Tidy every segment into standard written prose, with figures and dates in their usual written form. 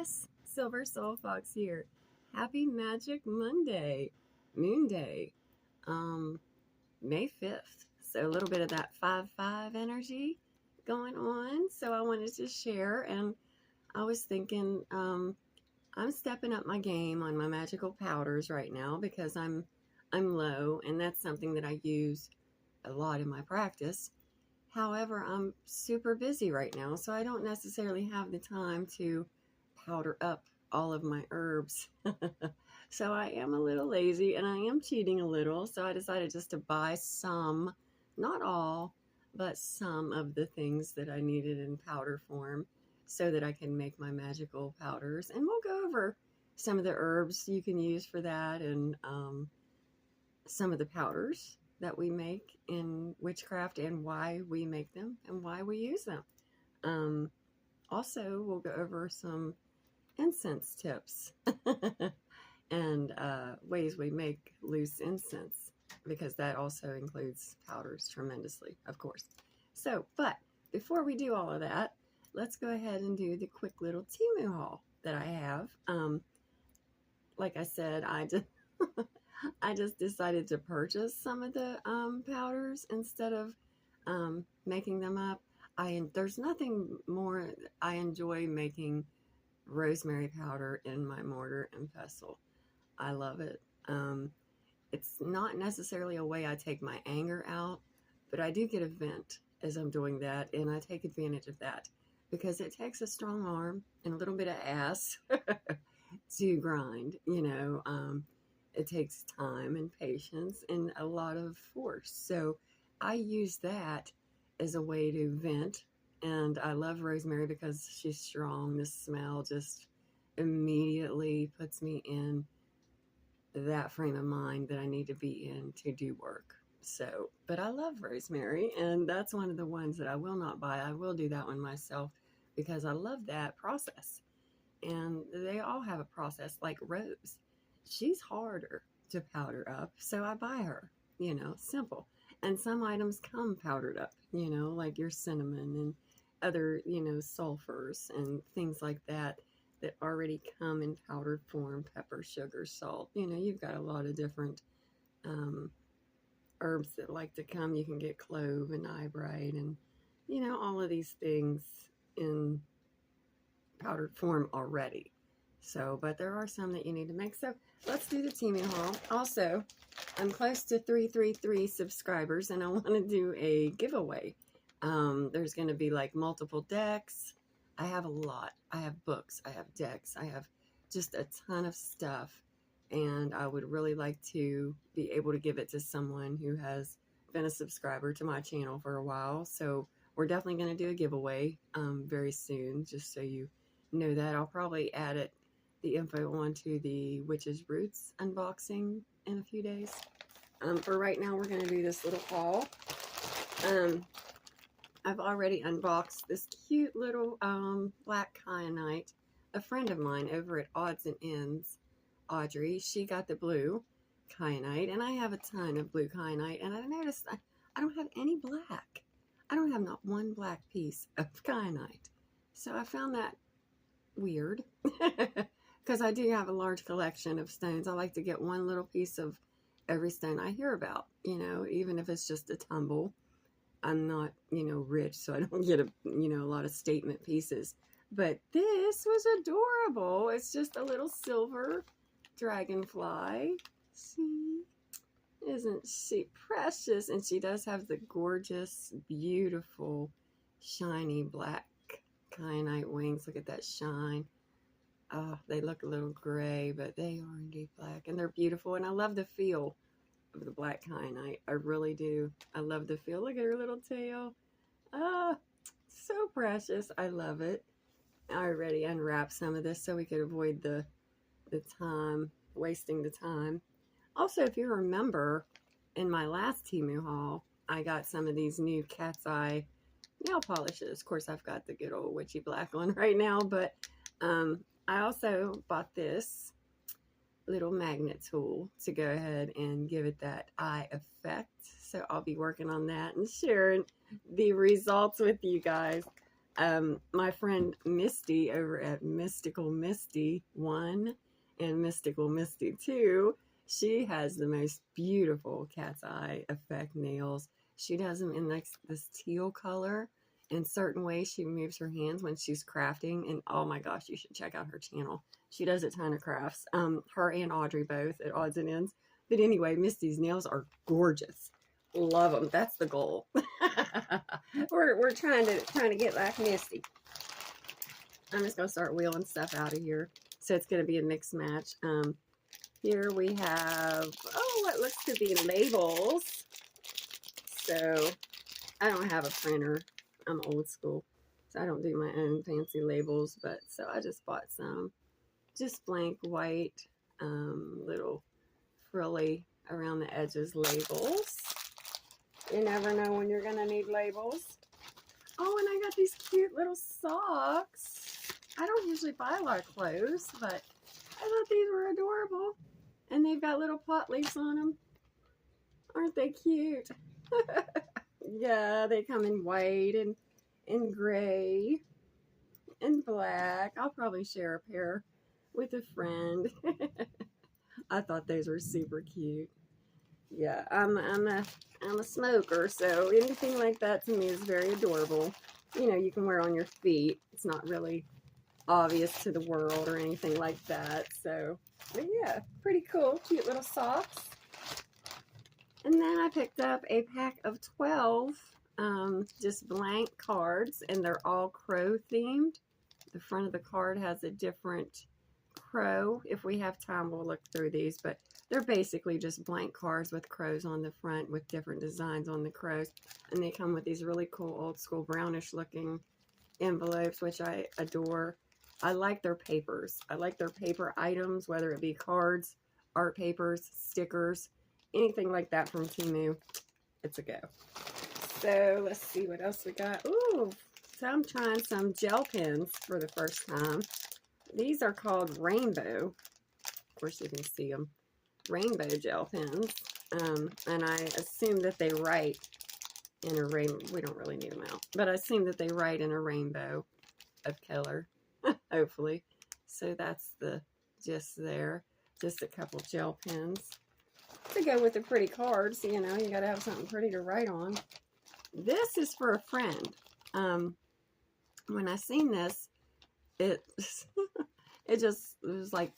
Yes, Silver Soul Fox here. Happy Magic Monday, Moon Day, um, May 5th. So a little bit of that 5-5 energy going on. So I wanted to share, and I was thinking I'm stepping up my game on my magical powders right now because I'm low, and that's something that I use a lot in my practice. However, I'm super busy right now, so I don't necessarily have the time to powder up all of my herbs. So I am a little lazy and I am cheating a little. So I decided just to buy some, not all, but some of the things that I needed in powder form so that I can make my magical powders. And we'll go over some of the herbs you can use for that and some of the powders that we make in witchcraft and why we make them and why we use them. Um, Also, we'll go over some incense tips and ways we make loose incense because that also includes powders tremendously, of course. So, but before we do all of that, let's go ahead and do the quick little Temu haul that I have. Like I said, I just I just decided to purchase some of the powders instead of making them up. There's nothing more I enjoy making rosemary powder in my mortar and pestle. I love it. It's not necessarily a way I take my anger out, but I do get a vent as I'm doing that, and I take advantage of that because it takes a strong arm and a little bit of ass to grind. It takes time and patience and a lot of force. So I use that as a way to vent. And I love rosemary because she's strong. The smell just immediately puts me in that frame of mind that I need to be in to do work. So, but I love rosemary, and that's one of the ones that I will not buy. I will do that one myself because I love that process. And they all have a process like Rose. She's harder to powder up, so I buy her, simple. And some items come powdered up, like your cinnamon and other, sulfurs and things like that that already come in powdered form, pepper, sugar, salt. You've got a lot of different herbs that like to come. You can get clove and eyebright and, all of these things in powdered form already. So, but there are some that you need to make. So let's do the Temu haul. Also, I'm close to 333 subscribers and I want to do a giveaway. There's going to be like multiple decks. I have a lot. I have books. I have decks. I have just a ton of stuff. And I would really like to be able to give it to someone who has been a subscriber to my channel for a while. So we're definitely going to do a giveaway very soon, just so you know that. I'll probably add the info onto the Witch's Roots unboxing in a few days. For right now, we're going to do this little haul. I've already unboxed this cute little black kyanite. A friend of mine over at Odds and Ends, Audrey, she got the blue kyanite, and I have a ton of blue kyanite, and I noticed I don't have any black. I don't have not one black piece of kyanite. So I found that weird because I do have a large collection of stones. I like to get one little piece of every stone I hear about, even if it's just a tumble. I'm not, rich, so I don't get a lot of statement pieces. But this was adorable. It's just a little silver dragonfly. See? Isn't she precious? And she does have the gorgeous, beautiful, shiny black kyanite wings. Look at that shine. Oh, they look a little gray, but they are indeed black. And they're beautiful. And I love the feel of the black kyanite. I really do. I love the feel. Look at her little tail. Ah, so precious. I love it. I already unwrapped some of this so we could avoid the time, wasting the time. Also, if you remember, in my last Temu haul, I got some of these new cat's eye nail polishes. Of course, I've got the good old witchy black one right now, but I also bought this little magnet tool to go ahead and give it that eye effect. So I'll be working on that and sharing the results with you guys. My friend Misty over at Mystical Misty 1 and Mystical Misty 2, she has the most beautiful cat's eye effect nails. She does them in like this teal color. In certain ways, she moves her hands when she's crafting, and oh my gosh, you should check out her channel. She does a ton of crafts. Her and Audrey both at odds and ends. But anyway, Misty's nails are gorgeous. Love them. That's the goal. we're trying to get like Misty. I'm just gonna start wheeling stuff out of here. So it's gonna be a mix match. Here we have what looks to be labels. So I don't have a printer. I'm old school, so I don't do my own fancy labels. But so I just bought some, just blank white, little frilly around the edges labels. You never know when you're gonna need labels. Oh, and I got these cute little socks. I don't usually buy a lot of clothes, but I thought these were adorable. And they've got little pot leaves on them. Aren't they cute? Yeah, they come in white and in gray and black. I'll probably share a pair with a friend. I thought those were super cute. Yeah, I'm a smoker, so anything like that to me is very adorable. You know, you can wear on your feet. It's not really obvious to the world or anything like that. So, but yeah, pretty cool. Cute little socks. And then I picked up a pack of 12 just blank cards, and they're all crow themed. The front of the card has a different crow. If we have time, we'll look through these, but they're basically just blank cards with crows on the front with different designs on the crows. And they come with these really cool old school brownish looking envelopes, which I adore. I like their papers. I like their paper items, whether it be cards, art papers, stickers, anything like that from Temu. It's a go. So let's see what else we got. Ooh, so I'm trying some gel pens for the first time. These are called Rainbow. Of course, you can see them. Rainbow gel pens. And I assume that they write in a rainbow. We don't really need them out. But I assume that they write in a rainbow of color. Hopefully. So that's the gist there. Just a couple gel pens to go with the pretty cards. You know, you got to have something pretty to write on. This is for a friend. When I seen this, it was like,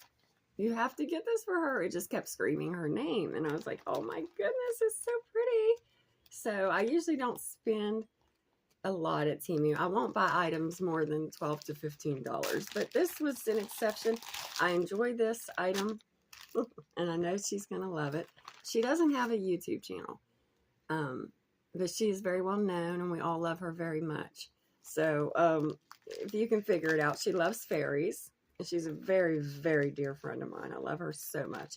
you have to get this for her. It just kept screaming her name. And I was like, oh my goodness, it's so pretty. So I usually don't spend a lot at Temu. I won't buy items more than $12 to $15. But this was an exception. I enjoy this item. And I know she's going to love it. She doesn't have a YouTube channel. But she is very well known, and we all love her very much. So, if you can figure it out, she loves fairies. And she's a very, very dear friend of mine. I love her so much.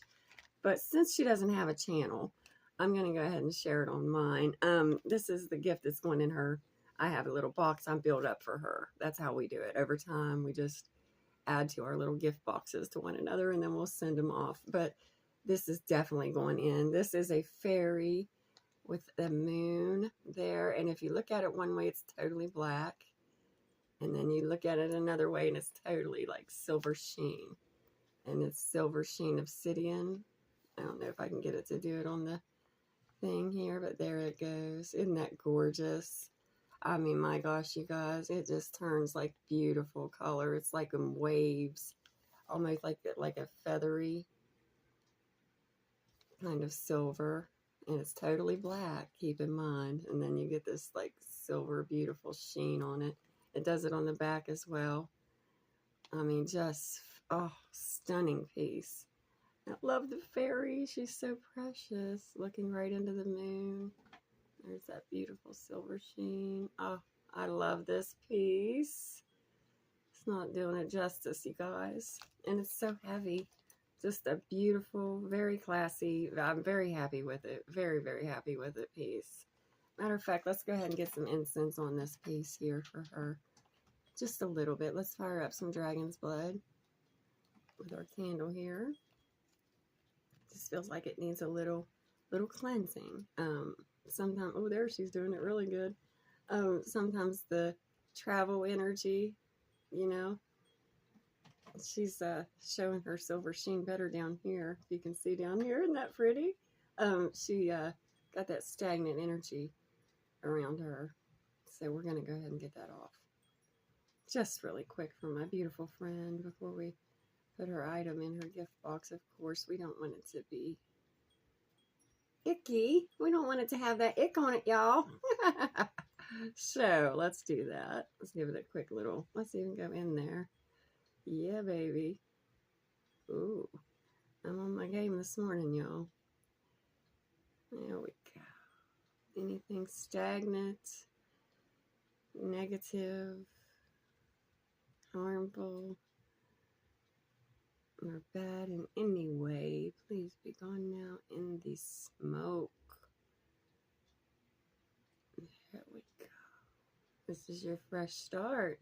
But since she doesn't have a channel, I'm going to go ahead and share it on mine. This is the gift that's going in her. I have a little box I built up for her. That's how we do it. Over time, we just add to our little gift boxes to one another, and then we'll send them off. But this is definitely going in. This is a fairy with the moon there. And if you look at it one way, it's totally black. And then you look at it another way, and it's totally like silver sheen. And it's silver sheen obsidian. I don't know if I can get it to do it on the thing here, but there it goes. Isn't that gorgeous? I mean, my gosh, you guys, it just turns like beautiful color. It's like in waves, almost like a feathery kind of silver. And it's totally black, keep in mind. And then you get this like silver, beautiful sheen on it. It does it on the back as well. I mean, just, oh, stunning piece. I love the fairy. She's so precious, looking right into the moon. There's that beautiful silver sheen. Oh, I love this piece. It's not doing it justice, you guys. And it's so heavy. Just a beautiful, very classy. I'm very happy with it. Very, very happy with it piece. Matter of fact, let's go ahead and get some incense on this piece here for her. Just a little bit. Let's fire up some dragon's blood with our candle here. Just feels like it needs a little cleansing. Sometimes, oh, there she's doing it really good. Sometimes the travel energy, you know. She's showing her silver sheen better down here. If you can see down here, isn't that pretty? She got that stagnant energy around her. So we're going to go ahead and get that off. Just really quick for my beautiful friend before we put her item in her gift box. Of course, we don't want it to be icky. We don't want it to have that ick on it, y'all. So let's do that. Let's give it a quick little, let's even go in there. Yeah, baby. Ooh, I'm on my game this morning, y'all. There we go. Anything stagnant, negative, harmful, or bad in any way, please be gone now in the smoke. There we go. This is your fresh start.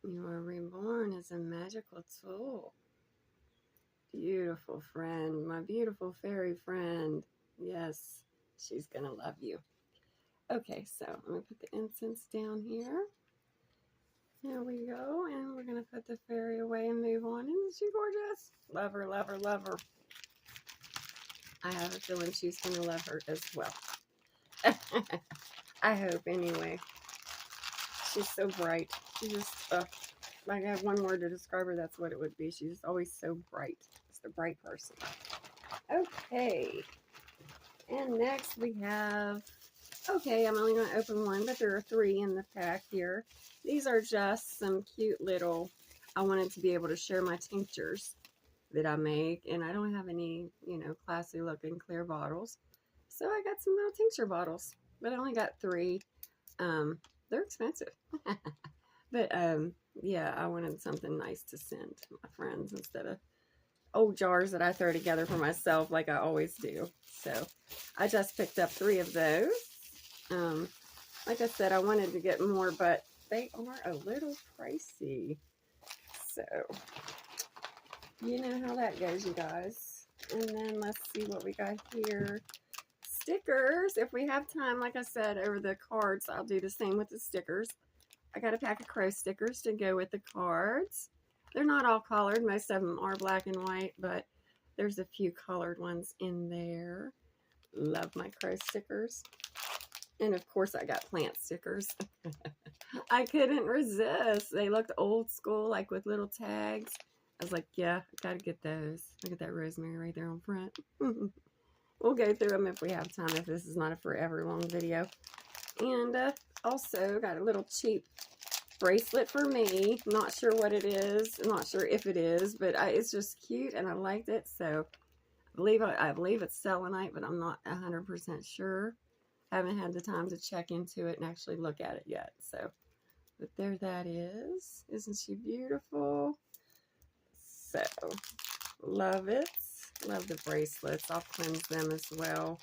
You are reborn as a magical tool. Beautiful friend, my beautiful fairy friend. Yes, she's going to love you. Okay, so I'm going to put the incense down here. There we go, and we're going to put the fairy away and move on. Isn't she gorgeous? Love her, love her, love her. I have a feeling she's going to love her as well. I hope, anyway. She's so bright. She just, if I have one word to describe her, that's what it would be. She's always so bright. Just a bright person. Okay. And next we have, okay, I'm only going to open one, but there are 3 in the pack here. These are just some cute little, I wanted to be able to share my tinctures that I make, and I don't have any, you know, classy looking clear bottles. So I got some little tincture bottles, but I only got 3. They're expensive. But, yeah, I wanted something nice to send to my friends instead of old jars that I throw together for myself like I always do. So I just picked up 3 of those. Like I said, I wanted to get more, but they are a little pricey. So, you know how that goes, you guys. And then let's see what we got here. Stickers. If we have time, like I said, over the cards, I'll do the same with the stickers. I got a pack of crow stickers to go with the cards. They're not all colored. Most of them are black and white, but there's a few colored ones in there. Love my crow stickers. And of course, I got plant stickers. I couldn't resist. They looked old school, like with little tags. I was like, yeah, I gotta get those. Look at that rosemary right there on front. We'll go through them if we have time, if this is not a forever long video. And also got a little cheap bracelet for me. Not sure what it is. Not sure if it is, but it's just cute and I liked it. So I believe it's selenite, but I'm not 100% sure. Haven't had the time to check into it and actually look at it yet. So, but there that is. Isn't she beautiful? So, love it. Love the bracelets. I'll cleanse them as well.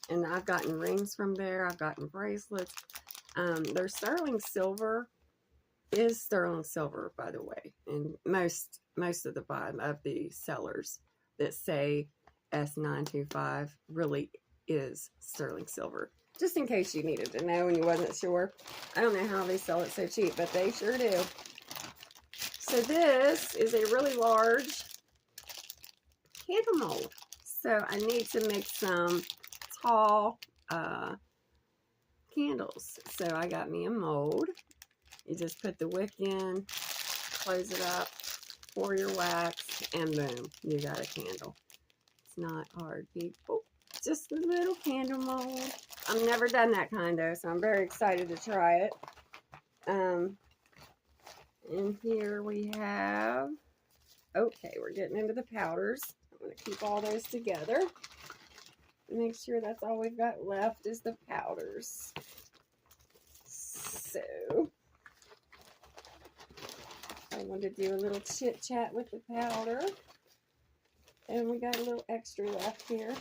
And I've gotten rings from there. I've gotten bracelets. Their sterling silver is sterling silver, by the way. And most of the bottom of the sellers that say S925 really is sterling silver. Just in case you needed to know and you wasn't sure. I don't know how they sell it so cheap, but they sure do. So this is a really large candle mold. So I need to make some tall candles. So I got me a mold. You just put the wick in, close it up, pour your wax, and boom, you got a candle. It's not hard, people. Just a little candle mold. I've never done that kind though, so I'm very excited to try it. And here we have, okay, we're getting into the powders. I'm going to keep all those together. Make sure that's all we've got left is the powders. So, I want to do a little chit chat with the powder. And we got a little extra left here.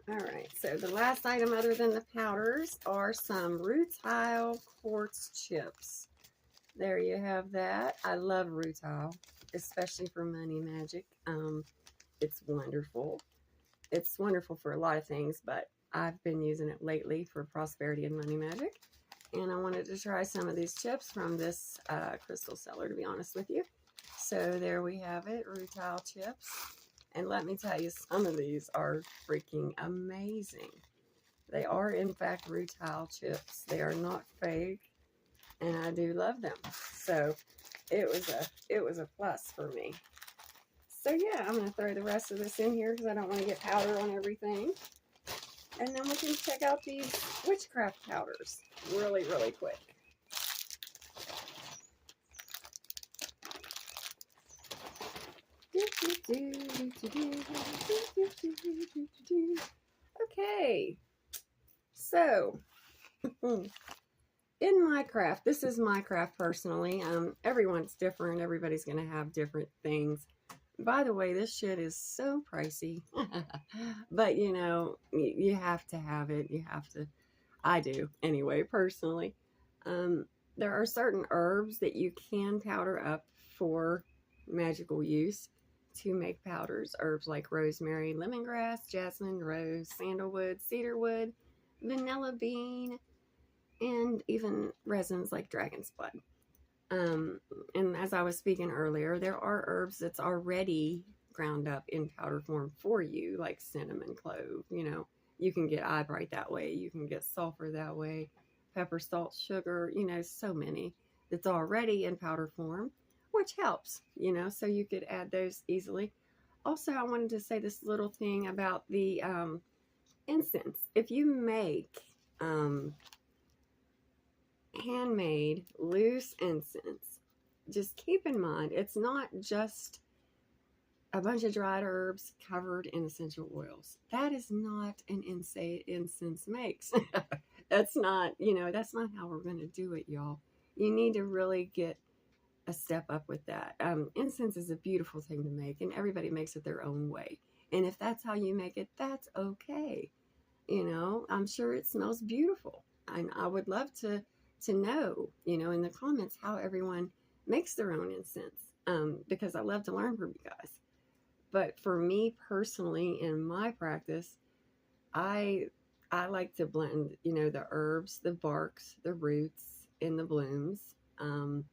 Alright, so the last item other than the powders are some rutile quartz chips. There you have that. I love rutile, especially for money magic. It's wonderful. It's wonderful for a lot of things, but I've been using it lately for prosperity and money magic. And I wanted to try some of these chips from this crystal seller, to be honest with you. So there we have it, rutile chips. And let me tell you, some of these are freaking amazing. They are, in fact, rutile chips. They are not fake, and I do love them. So it was a plus for me. So yeah, I'm going to throw the rest of this in here because I don't want to get powder on everything. And then we can check out these witchcraft powders really, really quick. Okay, so in my craft, this is my craft personally. Everyone's different. Everybody's going to have different things. By the way, this shit is so pricey. But, you know, you have to have it. You have to. I do, anyway, personally. There are certain herbs that you can powder up for magical use to make powders. Herbs like rosemary, lemongrass, jasmine, rose, sandalwood, cedarwood, vanilla bean, and even resins like dragon's blood. And as I was speaking earlier, there are herbs that's already ground up in powder form for you, like cinnamon, clove. You know, you can get eyebright that way. You can get sulfur that way. Pepper, salt, sugar, you know, so many that's already in powder form, which helps, you know, so you could add those easily. Also, I wanted to say this little thing about the incense. If you make handmade loose incense, just keep in mind it's not just a bunch of dried herbs covered in essential oils. That is not an incense makes. That's not, you know, that's not how we're going to do it, y'all. You need to really get a step up with that. Incense is a beautiful thing to make, and everybody makes it their own way. And if that's how you make it, that's okay. You know, I'm sure it smells beautiful. And I would love to know, you know, in the comments how everyone makes their own incense, because I love to learn from you guys. But for me personally, in my practice, I like to blend, you know, the herbs, the barks, the roots, and the blooms, and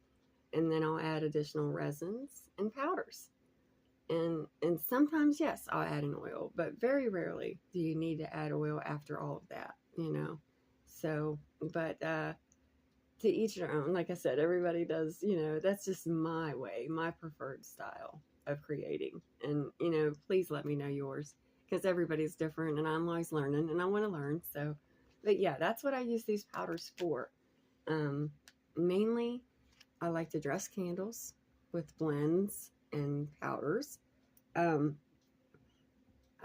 then I'll add additional resins and powders. And sometimes, yes, I'll add an oil, but very rarely do you need to add oil after all of that, you know. So, but to each their own. Like I said, everybody does, you know, that's just my way, my preferred style of creating. And, you know, please let me know yours, because everybody's different and I'm always learning and I want to learn. So, but yeah, that's what I use these powders for. Mainly, I like to dress candles with blends and powders. I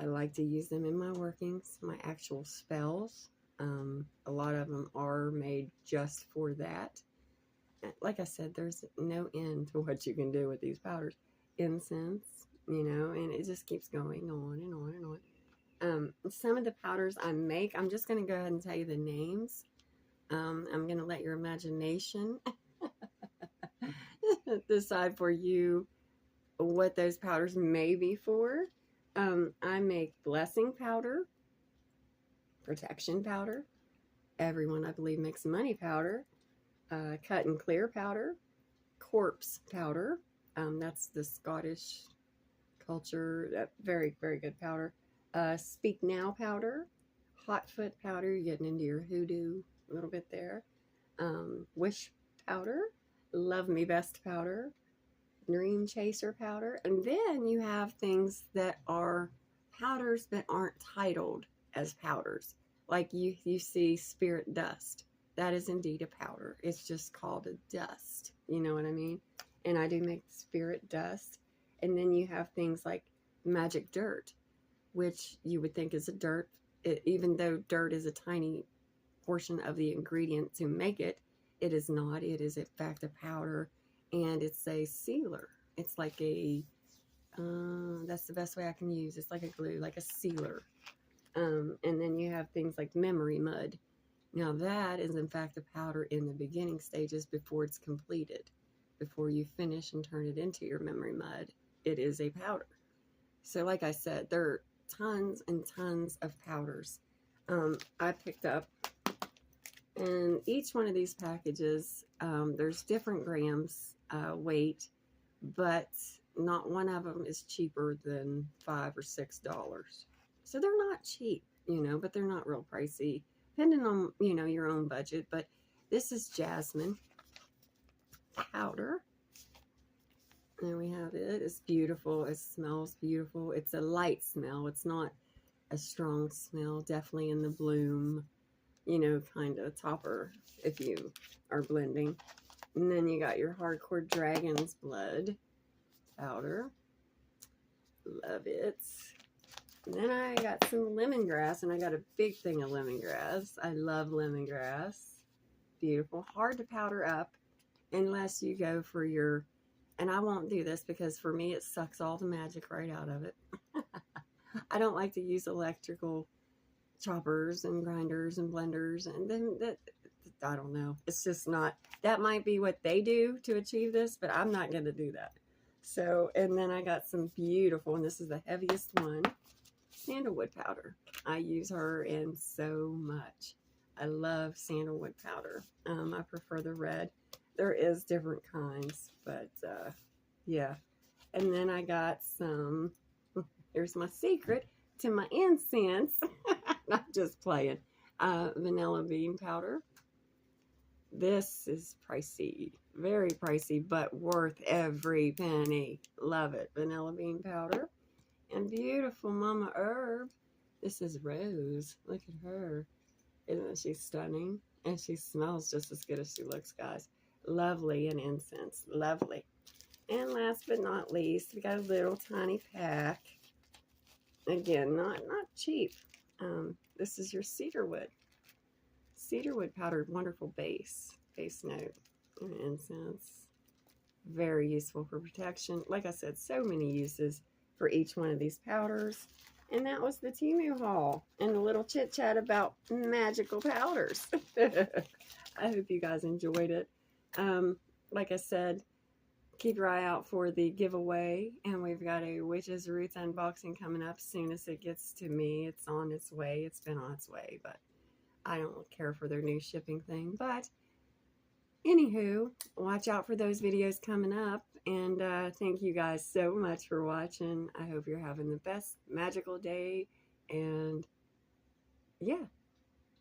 like to use them in my workings, my actual spells. A lot of them are made just for that. Like I said, there's no end to what you can do with these powders. Incense, you know, and it just keeps going on and on and on. Some of the powders I make, I'm just going to go ahead and tell you the names. I'm going to let your imagination decide for you what those powders may be for. I make blessing powder, protection powder. Everyone, I believe, makes money powder, cut and clear powder, corpse powder. That's the Scottish culture. Very, very good powder. Speak now powder, hot foot powder. You're getting into your hoodoo a little bit there. Wish powder, love me best powder, dream chaser powder. And then you have things that are powders that aren't titled as powders. Like you see spirit dust. That is indeed a powder. It's just called a dust. You know what I mean? And I do make spirit dust. And then you have things like magic dirt, which you would think is a dirt. Even though dirt is a tiny portion of the ingredient to make it, it is not. It is, in fact, a powder. And it's a sealer. It's like a, that's the best way I can use. It's like a glue, like a sealer. And then you have things like memory mud. Now that is in fact a powder in the beginning stages before it's completed. Before you finish and turn it into your memory mud, it is a powder. So like I said, there are tons and tons of powders. I picked up And each one of these packages, there's different grams weight, but not one of them is cheaper than $5 or $6. So they're not cheap, you know, but they're not real pricey, depending on, you know, your own budget. But this is jasmine powder. There we have it. It's beautiful. It smells beautiful. It's a light smell. It's not a strong smell. Definitely in the bloom, you know, kind of topper if you are blending. And then you got your hardcore dragon's blood powder. Love it. And then I got some lemongrass, and I got a big thing of lemongrass. I love lemongrass. Beautiful. Hard to powder up unless you go for your, and I won't do this because for me it sucks all the magic right out of it. I don't like to use electrical choppers and grinders and blenders, and then that, I don't know. It's just not, that might be what they do to achieve this, but I'm not going to do that. So, and then I got some beautiful, and this is the heaviest one, sandalwood powder. I use her in so much. I love sandalwood powder. I prefer the red. There is different kinds, but yeah. And then I got some, here's my secret to my incense. Not just playing. Vanilla bean powder. This is pricey, very pricey, but worth every penny. Love it. Vanilla bean powder. And beautiful Mama Herb. This is Rose. Look at her. Isn't she stunning? And she smells just as good as she looks, guys. Lovely in incense. Lovely. And last but not least, we got a little tiny pack. Again, not cheap. This is your cedarwood. Cedarwood powdered, wonderful base note and incense. Very useful for protection. Like I said, so many uses for each one of these powders. And that was the Temu haul and a little chit chat about magical powders. I hope you guys enjoyed it. Like I said, keep your eye out for the giveaway, and we've got a Witch's Roots unboxing coming up as soon as it gets to me. It's on its way. It's been on its way, but I don't care for their new shipping thing. But anywho, watch out for those videos coming up, and thank you guys so much for watching. I hope you're having the best magical day, and yeah,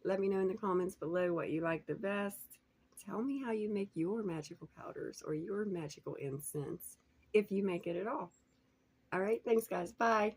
let me know in the comments below what you like the best. Tell me how you make your magical powders or your magical incense, if you make it at all. All right, thanks guys. Bye.